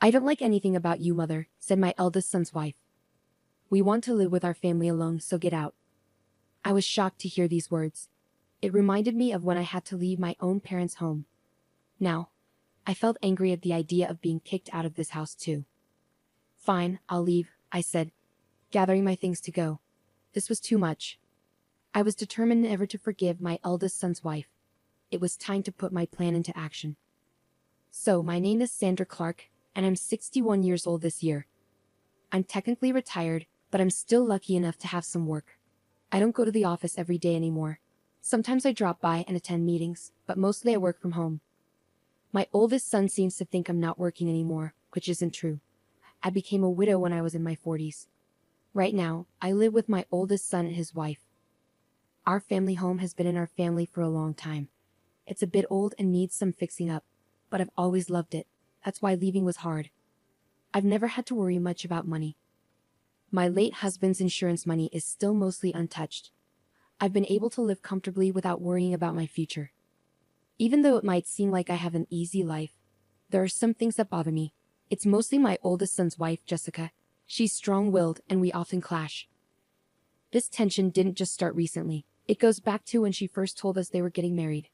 "I don't like anything about you, mother," said my eldest son's wife. "We want to live with our family alone, so get out." I was shocked to hear these words. It reminded me of when I had to leave my own parents' home. Now, I felt angry at the idea of being kicked out of this house too. "Fine, I'll leave," I said, gathering my things to go. This was too much. I was determined never to forgive my eldest son's wife. It was time to put my plan into action. So, my name is Sandra Clark, and I'm 61 years old this year. I'm technically retired, but I'm still lucky enough to have some work. I don't go to the office every day anymore. Sometimes I drop by and attend meetings, but mostly I work from home. My oldest son seems to think I'm not working anymore, which isn't true. I became a widow when I was in my 40s. Right now, I live with my oldest son and his wife. Our family home has been in our family for a long time. It's a bit old and needs some fixing up, but I've always loved it. That's why leaving was hard. I've never had to worry much about money. My late husband's insurance money is still mostly untouched. I've been able to live comfortably without worrying about my future. Even though it might seem like I have an easy life, there are some things that bother me. It's mostly my oldest son's wife, Jessica. She's strong-willed and we often clash. This tension didn't just start recently. It goes back to when she first told us they were getting married.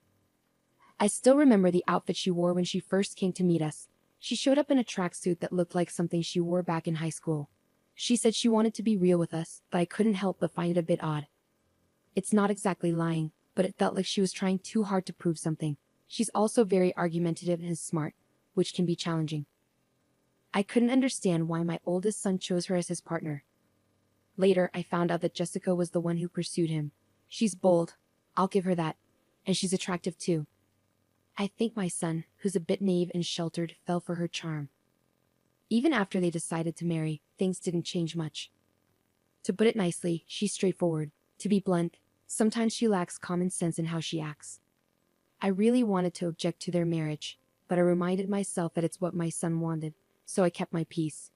I still remember the outfit she wore when she first came to meet us. She showed up in a tracksuit that looked like something she wore back in high school. She said she wanted to be real with us, but I couldn't help but find it a bit odd. It's not exactly lying, but it felt like she was trying too hard to prove something. She's also very argumentative and smart, which can be challenging. I couldn't understand why my oldest son chose her as his partner. Later, I found out that Jessica was the one who pursued him. She's bold, I'll give her that, and she's attractive too. I think my son, who's a bit naive and sheltered, fell for her charm. Even after they decided to marry, things didn't change much. To put it nicely, she's straightforward. To be blunt, sometimes she lacks common sense in how she acts. I really wanted to object to their marriage, but I reminded myself that it's what my son wanted, so I kept my peace.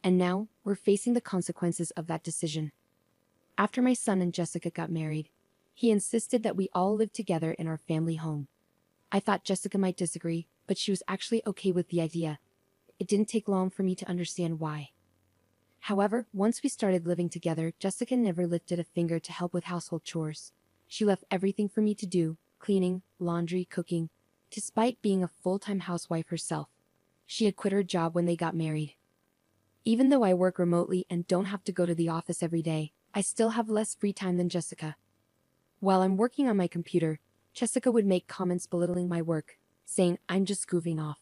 And now, we're facing the consequences of that decision. After my son and Jessica got married, he insisted that we all live together in our family home. I thought Jessica might disagree, but she was actually okay with the idea. It didn't take long for me to understand why. However, once we started living together, Jessica never lifted a finger to help with household chores. She left everything for me to do, cleaning, laundry, cooking, despite being a full-time housewife herself. She had quit her job when they got married. Even though I work remotely and don't have to go to the office every day, I still have less free time than Jessica. While I'm working on my computer, Jessica would make comments belittling my work, saying I'm just goofing off.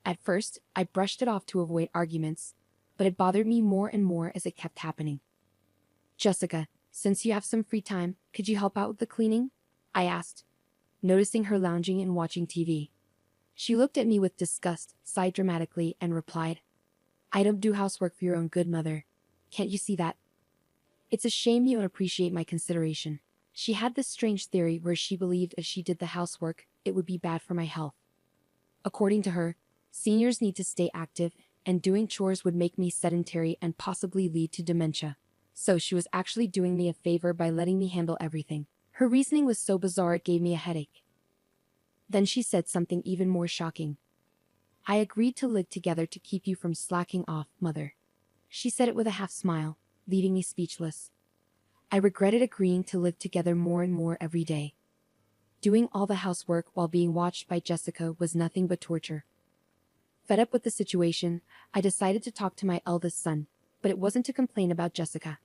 At first, I brushed it off to avoid arguments, but it bothered me more and more as it kept happening. "Jessica, since you have some free time, could you help out with the cleaning?" I asked, noticing her lounging and watching TV. She looked at me with disgust, sighed dramatically, and replied, "I don't do housework for your own good, mother. Can't you see that? It's a shame you don't appreciate my consideration." She had this strange theory where she believed if she did the housework, it would be bad for my health. According to her, seniors need to stay active, and doing chores would make me sedentary and possibly lead to dementia. So she was actually doing me a favor by letting me handle everything. Her reasoning was so bizarre it gave me a headache. Then she said something even more shocking. "I agreed to live together to keep you from slacking off, mother." She said it with a half smile, leaving me speechless. I regretted agreeing to live together more and more every day. Doing all the housework while being watched by Jessica was nothing but torture. Fed up with the situation, I decided to talk to my eldest son, but it wasn't to complain about Jessica.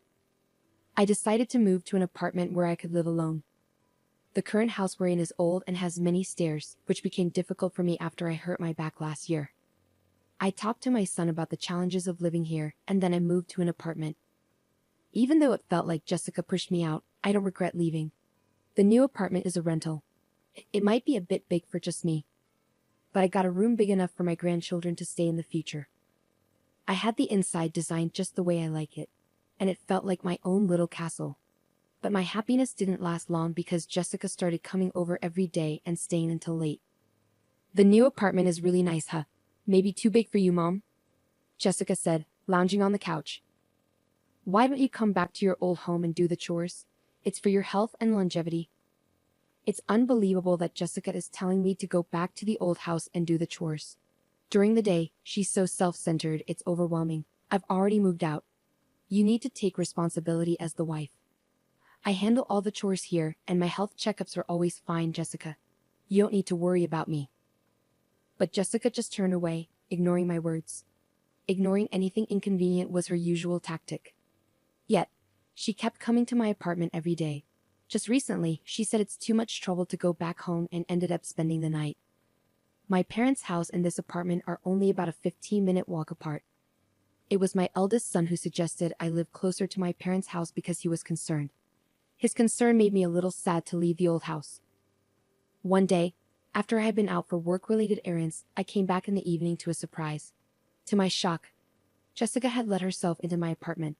I decided to move to an apartment where I could live alone. The current house we're in is old and has many stairs, which became difficult for me after I hurt my back last year. I talked to my son about the challenges of living here, and then I moved to an apartment. Even though it felt like Jessica pushed me out, I don't regret leaving. The new apartment is a rental. It might be a bit big for just me, but I got a room big enough for my grandchildren to stay in the future. I had the inside designed just the way I like it, and it felt like my own little castle. But my happiness didn't last long because Jessica started coming over every day and staying until late. "The new apartment is really nice, huh? Maybe too big for you, Mom?" Jessica said, lounging on the couch. "Why don't you come back to your old home and do the chores? It's for your health and longevity." It's unbelievable that Jessica is telling me to go back to the old house and do the chores. During the day, she's so self-centered, it's overwhelming. I've already moved out. You need to take responsibility as the wife. I handle all the chores here, and my health checkups are always fine, Jessica. You don't need to worry about me. But Jessica just turned away, ignoring my words. Ignoring anything inconvenient was her usual tactic. Yet, she kept coming to my apartment every day. Just recently, she said it's too much trouble to go back home and ended up spending the night. My parents' house and this apartment are only about a 15-minute walk apart. It was my eldest son who suggested I live closer to my parents' house because he was concerned. His concern made me a little sad to leave the old house. One day, after I had been out for work-related errands, I came back in the evening to a surprise. To my shock, Jessica had let herself into my apartment.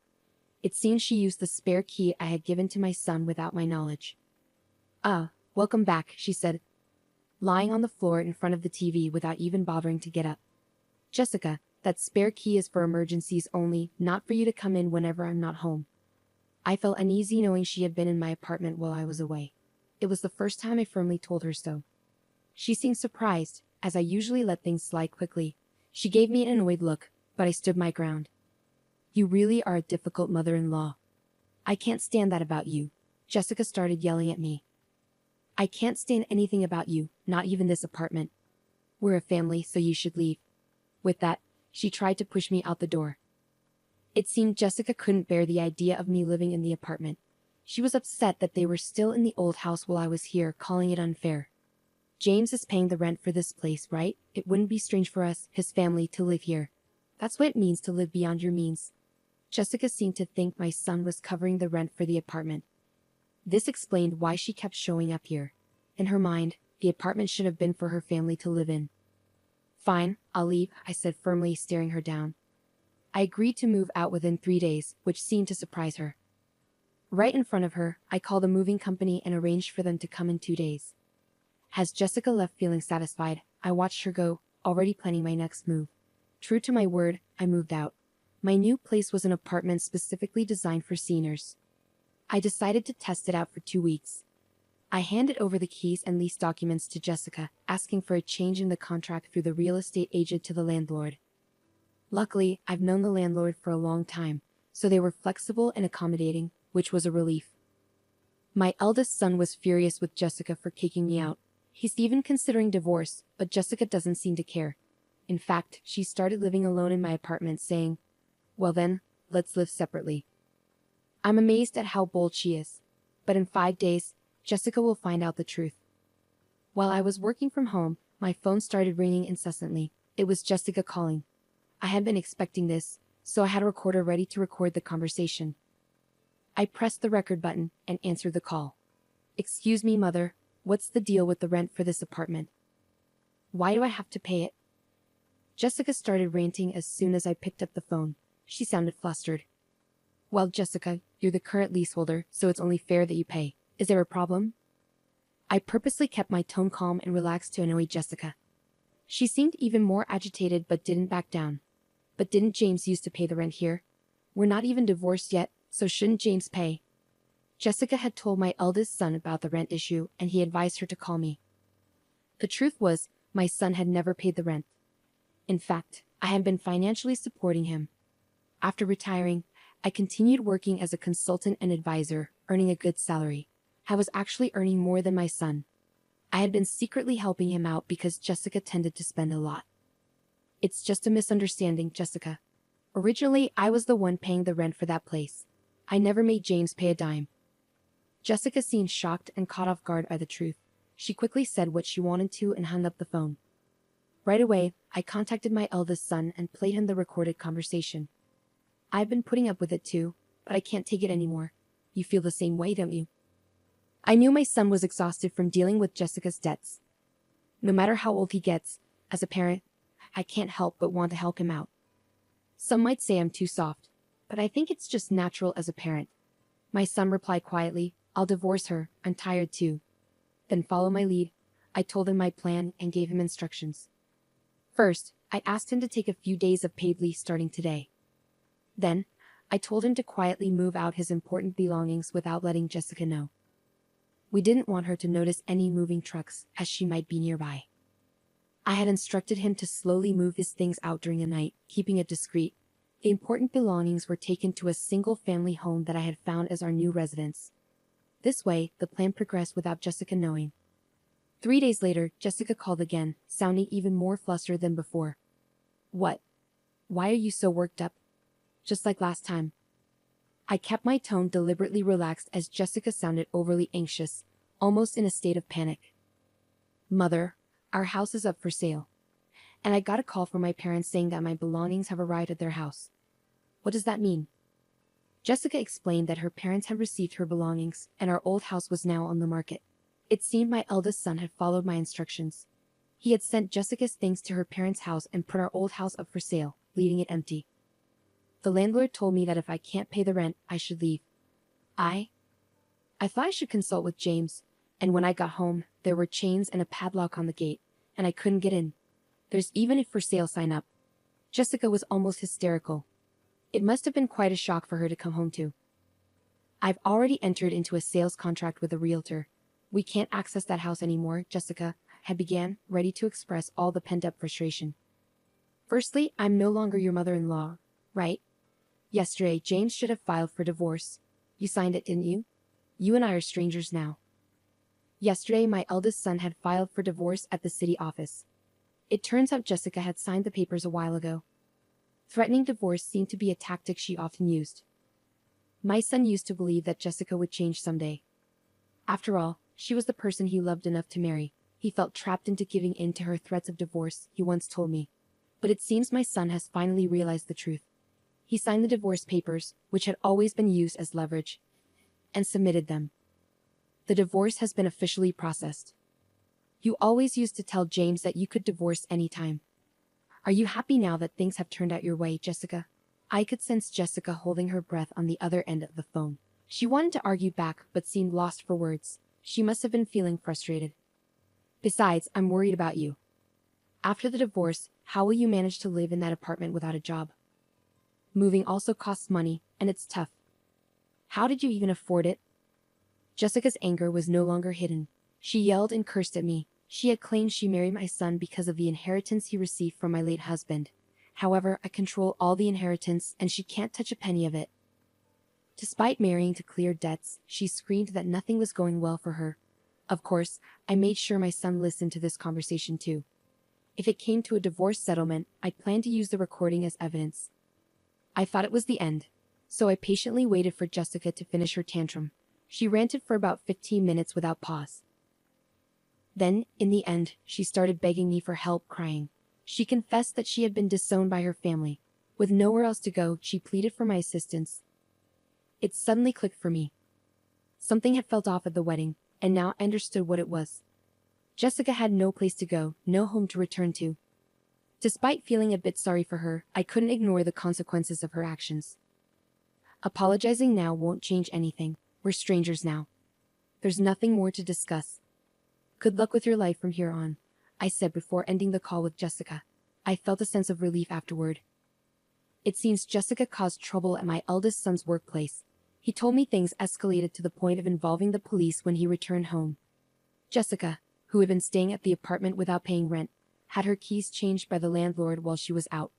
It seemed she used the spare key I had given to my son without my knowledge. Welcome back, she said, lying on the floor in front of the TV without even bothering to get up. Jessica, that spare key is for emergencies only, not for you to come in whenever I'm not home. I felt uneasy knowing she had been in my apartment while I was away. It was the first time I firmly told her so. She seemed surprised, as I usually let things slide quickly. She gave me an annoyed look, but I stood my ground. You really are a difficult mother-in-law. I can't stand that about you. Jessica started yelling at me. I can't stand anything about you, not even this apartment. We're a family, so you should leave. With that, she tried to push me out the door. It seemed Jessica couldn't bear the idea of me living in the apartment. She was upset that they were still in the old house while I was here, calling it unfair. James is paying the rent for this place, right? It wouldn't be strange for us, his family, to live here. That's what it means to live beyond your means. Jessica seemed to think my son was covering the rent for the apartment. This explained why she kept showing up here. In her mind, the apartment should have been for her family to live in. Fine, I'll leave, I said firmly, staring her down. I agreed to move out within 3 days, which seemed to surprise her. Right in front of her, I called the moving company and arranged for them to come in 2 days. As Jessica left feeling satisfied, I watched her go, already planning my next move. True to my word, I moved out. My new place was an apartment specifically designed for seniors. I decided to test it out for 2 weeks. I handed over the keys and lease documents to Jessica, asking for a change in the contract through the real estate agent to the landlord. Luckily, I've known the landlord for a long time, so they were flexible and accommodating, which was a relief. My eldest son was furious with Jessica for kicking me out. He's even considering divorce, but Jessica doesn't seem to care. In fact, she started living alone in my apartment, saying, "Well then, let's live separately." I'm amazed at how bold she is. But in 5 days, Jessica will find out the truth. While I was working from home, my phone started ringing incessantly. It was Jessica calling. I had been expecting this, so I had a recorder ready to record the conversation. I pressed the record button and answered the call. "Excuse me, Mother, what's the deal with the rent for this apartment? Why do I have to pay it?" Jessica started ranting as soon as I picked up the phone. She sounded flustered. "Well, Jessica, you're the current leaseholder, so it's only fair that you pay. Is there a problem?" I purposely kept my tone calm and relaxed to annoy Jessica. She seemed even more agitated but didn't back down. "But didn't James used to pay the rent here? We're not even divorced yet, so shouldn't James pay?" Jessica had told my eldest son about the rent issue, and he advised her to call me. The truth was, my son had never paid the rent. In fact, I had been financially supporting him. After retiring, I continued working as a consultant and advisor, earning a good salary. I was actually earning more than my son. I had been secretly helping him out because Jessica tended to spend a lot. "It's just a misunderstanding, Jessica. Originally, I was the one paying the rent for that place. I never made James pay a dime." Jessica seemed shocked and caught off guard by the truth. She quickly said what she wanted to and hung up the phone. Right away, I contacted my eldest son and played him the recorded conversation. "I've been putting up with it too, but I can't take it anymore. You feel the same way, don't you?" I knew my son was exhausted from dealing with Jessica's debts. No matter how old he gets, as a parent, I can't help but want to help him out. Some might say I'm too soft, but I think it's just natural as a parent. My son replied quietly, "I'll divorce her, I'm tired too." Then follow my lead. I told him my plan and gave him instructions. First, I asked him to take a few days of paid leave starting today. Then, I told him to quietly move out his important belongings without letting Jessica know. We didn't want her to notice any moving trucks, as she might be nearby. I had instructed him to slowly move his things out during the night, keeping it discreet. The important belongings were taken to a single-family home that I had found as our new residence. This way, the plan progressed without Jessica knowing. 3 days later, Jessica called again, sounding even more flustered than before. What? Why are you so worked up? Just like last time. I kept my tone deliberately relaxed as Jessica sounded overly anxious, almost in a state of panic. Mother, our house is up for sale. And I got a call from my parents saying that my belongings have arrived at their house. What does that mean? Jessica explained that her parents had received her belongings, and our old house was now on the market. It seemed my eldest son had followed my instructions. He had sent Jessica's things to her parents' house and put our old house up for sale, leaving it empty. The landlord told me that if I can't pay the rent, I should leave. I thought I should consult with James, and when I got home, there were chains and a padlock on the gate, and I couldn't get in. There's even a for sale sign up. Jessica was almost hysterical. It must have been quite a shock for her to come home to. I've already entered into a sales contract with a realtor. We can't access that house anymore, Jessica had began, ready to express all the pent-up frustration. Firstly, I'm no longer your mother-in-law, right? Yesterday, James should have filed for divorce. You signed it, didn't you? You and I are strangers now. Yesterday, my eldest son had filed for divorce at the city office. It turns out Jessica had signed the papers a while ago. Threatening divorce seemed to be a tactic she often used. My son used to believe that Jessica would change someday. After all, she was the person he loved enough to marry. He felt trapped into giving in to her threats of divorce, he once told me. But it seems my son has finally realized the truth. He signed the divorce papers, which had always been used as leverage, and submitted them. The divorce has been officially processed. You always used to tell James that you could divorce anytime. Are you happy now that things have turned out your way, Jessica? I could sense Jessica holding her breath on the other end of the phone. She wanted to argue back, but seemed lost for words. She must have been feeling frustrated. Besides, I'm worried about you. After the divorce, how will you manage to live in that apartment without a job? Moving also costs money, and it's tough. How did you even afford it? Jessica's anger was no longer hidden. She yelled and cursed at me. She had claimed she married my son because of the inheritance he received from my late husband. However, I control all the inheritance, and she can't touch a penny of it. Despite marrying to clear debts, she screamed that nothing was going well for her. Of course, I made sure my son listened to this conversation too. If it came to a divorce settlement, I planned to use the recording as evidence. I thought it was the end, so I patiently waited for Jessica to finish her tantrum. She ranted for about 15 minutes without pause. Then, in the end, she started begging me for help, crying. She confessed that she had been disowned by her family. With nowhere else to go, she pleaded for my assistance. It suddenly clicked for me. Something had felt off at the wedding, and now I understood what it was. Jessica had no place to go, no home to return to. Despite feeling a bit sorry for her, I couldn't ignore the consequences of her actions. Apologizing now won't change anything. We're strangers now. There's nothing more to discuss. Good luck with your life from here on, I said before ending the call with Jessica. I felt a sense of relief afterward. It seems Jessica caused trouble at my eldest son's workplace. He told me things escalated to the point of involving the police when he returned home. Jessica, who had been staying at the apartment without paying rent, had her keys changed by the landlord while she was out.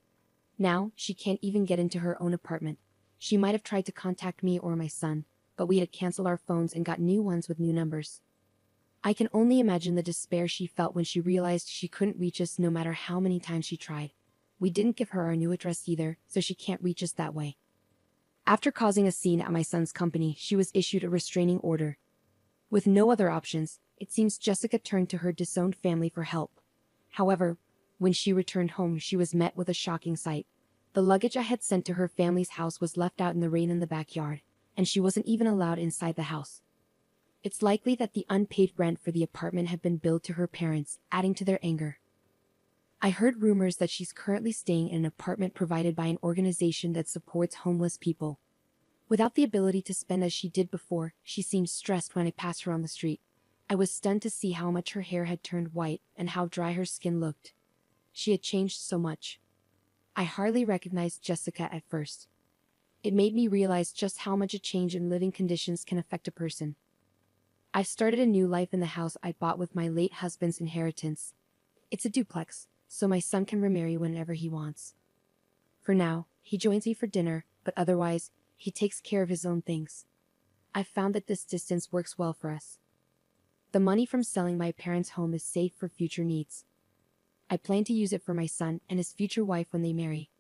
Now, she can't even get into her own apartment. She might have tried to contact me or my son, but we had canceled our phones and got new ones with new numbers. I can only imagine the despair she felt when she realized she couldn't reach us no matter how many times she tried. We didn't give her our new address either, so she can't reach us that way. After causing a scene at my son's company, she was issued a restraining order. With no other options, it seems Jessica turned to her disowned family for help. However, when she returned home, she was met with a shocking sight. The luggage I had sent to her family's house was left out in the rain in the backyard, and she wasn't even allowed inside the house. It's likely that the unpaid rent for the apartment had been billed to her parents, adding to their anger. I heard rumors that she's currently staying in an apartment provided by an organization that supports homeless people. Without the ability to spend as she did before, she seemed stressed when I passed her on the street. I was stunned to see how much her hair had turned white and how dry her skin looked. She had changed so much. I hardly recognized Jessica at first. It made me realize just how much a change in living conditions can affect a person. I started a new life in the house I bought with my late husband's inheritance. It's a duplex, so my son can remarry whenever he wants. For now, he joins me for dinner, but otherwise, he takes care of his own things. I've found that this distance works well for us. The money from selling my parents' home is safe for future needs. I plan to use it for my son and his future wife when they marry.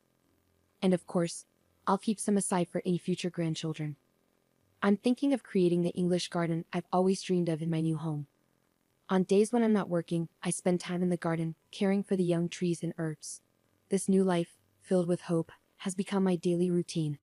And of course, I'll keep some aside for any future grandchildren. I'm thinking of creating the English garden I've always dreamed of in my new home. On days when I'm not working, I spend time in the garden, caring for the young trees and herbs. This new life, filled with hope, has become my daily routine.